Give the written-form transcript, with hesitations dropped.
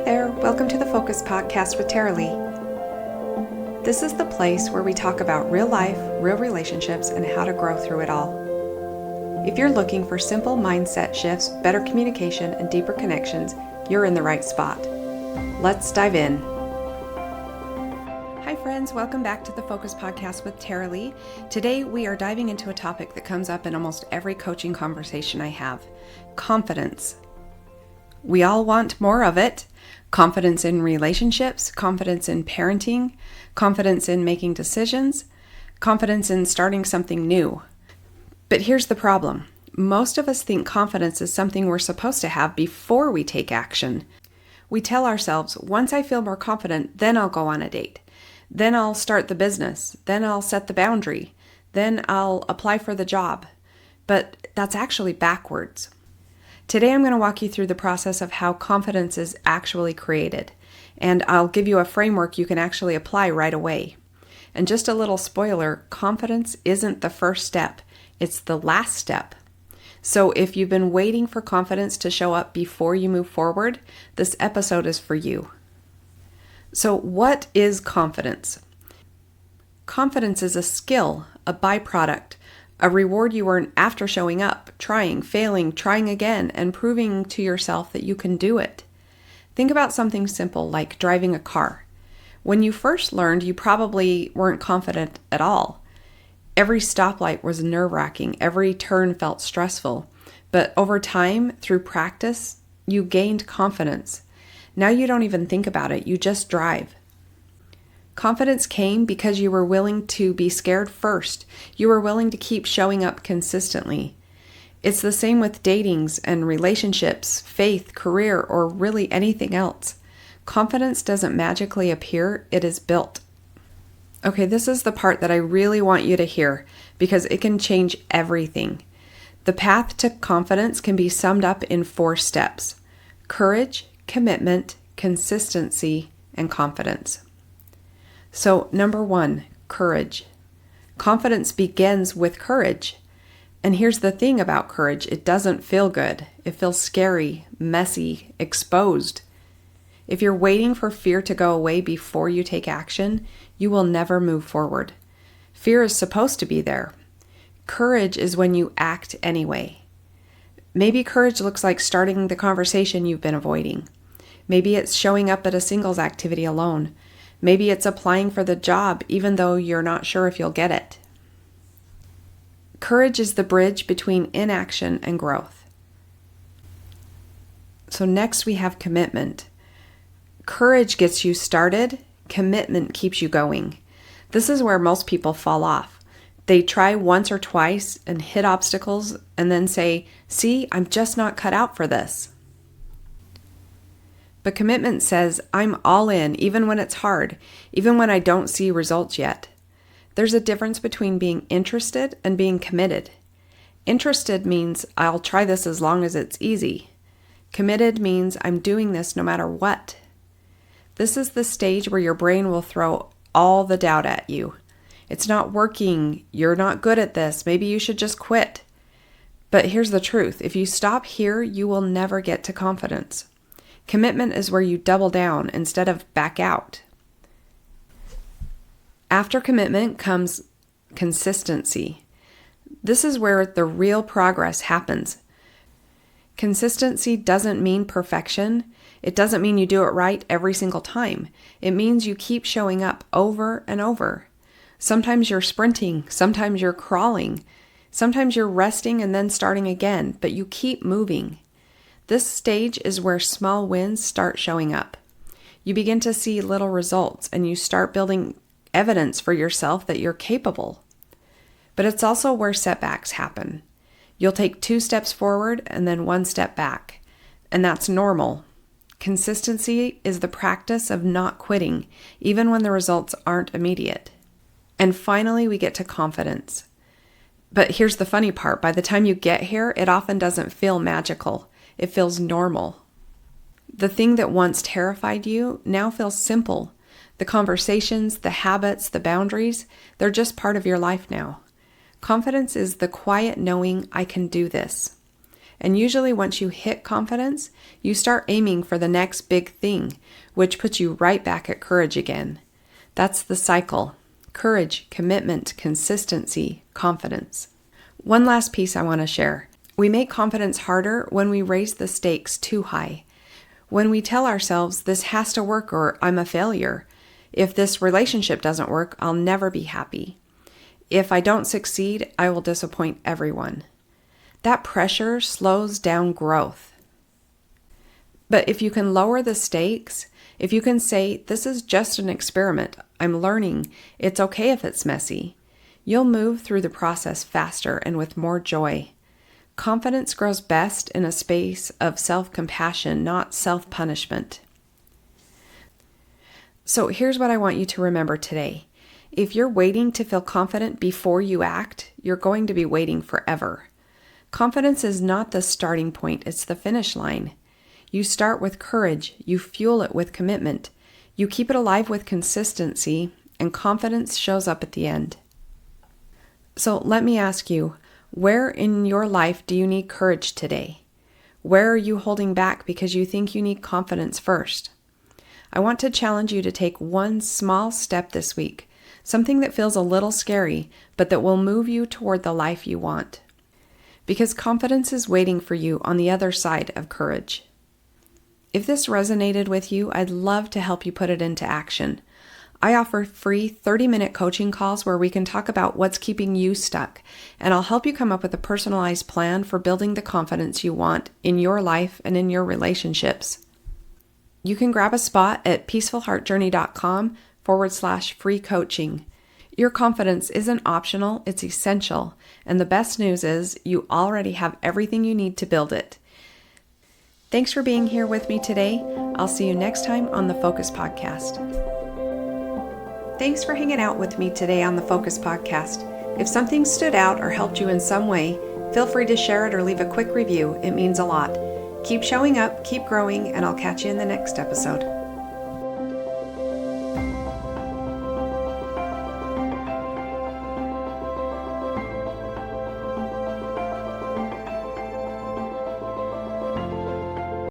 there, welcome to the Focus Podcast with Taralee. This is the place where we talk about real life, real relationships, and how to grow through it all. If you're looking for simple mindset shifts, better communication, and deeper connections, you're in the right spot. Let's dive in. Hi friends, welcome back to the Focus Podcast with Taralee. Today we are diving into a topic that comes up in almost every coaching conversation I have: confidence. We all want more of it. Confidence in relationships, confidence in parenting, confidence in making decisions, confidence in starting something new. But here's the problem. Most of us think confidence is something we're supposed to have before we take action. We tell ourselves, once I feel more confident, then I'll go on a date. Then I'll start the business. Then I'll set the boundary. Then I'll apply for the job. But that's actually backwards. Today I'm going to walk you through the process of how confidence is actually created, and I'll give you a framework you can actually apply right away. And just a little spoiler, confidence isn't the first step, it's the last step. So if you've been waiting for confidence to show up before you move forward, this episode is for you. So what is confidence? Confidence is a skill, a byproduct, a reward you earn after showing up, trying, failing, trying again, and proving to yourself that you can do it. Think about something simple like driving a car. When you first learned, you probably weren't confident at all. Every stoplight was nerve-wracking, every turn felt stressful. But over time, through practice, you gained confidence. Now you don't even think about it, you just drive. Confidence came because you were willing to be scared first. You were willing to keep showing up consistently. It's the same with datings and relationships, faith, career, or really anything else. Confidence doesn't magically appear, it is built. Okay, this is the part that I really want you to hear because it can change everything. The path to confidence can be summed up in 4 steps: courage, commitment, consistency, and confidence. So, number 1, courage. Confidence begins with courage. And here's the thing about courage, it doesn't feel good. It feels scary, messy, exposed. If you're waiting for fear to go away before you take action, you will never move forward. Fear is supposed to be there. Courage is when you act anyway. Maybe courage looks like starting the conversation you've been avoiding. Maybe it's showing up at a singles activity alone. Maybe it's applying for the job even though you're not sure if you'll get it. Courage is the bridge between inaction and growth. So next we have commitment. Courage gets you started, commitment keeps you going. This is where most people fall off. They try once or twice and hit obstacles and then say, "See, I'm just not cut out for this." But commitment says, I'm all in, even when it's hard, even when I don't see results yet. There's a difference between being interested and being committed. Interested means I'll try this as long as it's easy. Committed means I'm doing this no matter what. This is the stage where your brain will throw all the doubt at you. It's not working. You're not good at this. Maybe you should just quit. But here's the truth. If you stop here, you will never get to confidence. Commitment is where you double down instead of back out. After commitment comes consistency. This is where the real progress happens. Consistency doesn't mean perfection. It doesn't mean you do it right every single time. It means you keep showing up over and over. Sometimes you're sprinting, sometimes you're crawling, sometimes you're resting and then starting again, but you keep moving. This stage is where small wins start showing up. You begin to see little results and you start building evidence for yourself that you're capable. But it's also where setbacks happen. You'll take 2 steps forward and then 1 step back. And that's normal. Consistency is the practice of not quitting, even when the results aren't immediate. And finally, we get to confidence. But here's the funny part. By the time you get here, it often doesn't feel magical. It feels normal. The thing that once terrified you now feels simple. The conversations, the habits, the boundaries, they're just part of your life now. Confidence is the quiet knowing I can do this. And usually once you hit confidence, you start aiming for the next big thing, which puts you right back at courage again. That's the cycle. Courage, commitment, consistency, confidence. One last piece I want to share. We make confidence harder when we raise the stakes too high. When we tell ourselves this has to work or I'm a failure. If this relationship doesn't work, I'll never be happy. If I don't succeed, I will disappoint everyone. That pressure slows down growth. But if you can lower the stakes, if you can say, this is just an experiment, I'm learning, it's okay if it's messy, you'll move through the process faster and with more joy. Confidence grows best in a space of self-compassion, not self-punishment. So here's what I want you to remember today. If you're waiting to feel confident before you act, you're going to be waiting forever. Confidence is not the starting point, it's the finish line. You start with courage, you fuel it with commitment, you keep it alive with consistency, and confidence shows up at the end. So let me ask you, where in your life do you need courage today? Where are you holding back because you think you need confidence first? I want to challenge you to take one small step this week, something that feels a little scary, but that will move you toward the life you want. Because confidence is waiting for you on the other side of courage. If this resonated with you, I'd love to help you put it into action. I offer free 30-minute coaching calls where we can talk about what's keeping you stuck, and I'll help you come up with a personalized plan for building the confidence you want in your life and in your relationships. You can grab a spot at peacefulheartjourney.com/free coaching. Your confidence isn't optional, it's essential, and the best news is you already have everything you need to build it. Thanks for being here with me today. I'll see you next time on the Focus Podcast. Thanks for hanging out with me today on the Focus Podcast. If something stood out or helped you in some way, feel free to share it or leave a quick review. It means a lot. Keep showing up, keep growing, and I'll catch you in the next episode.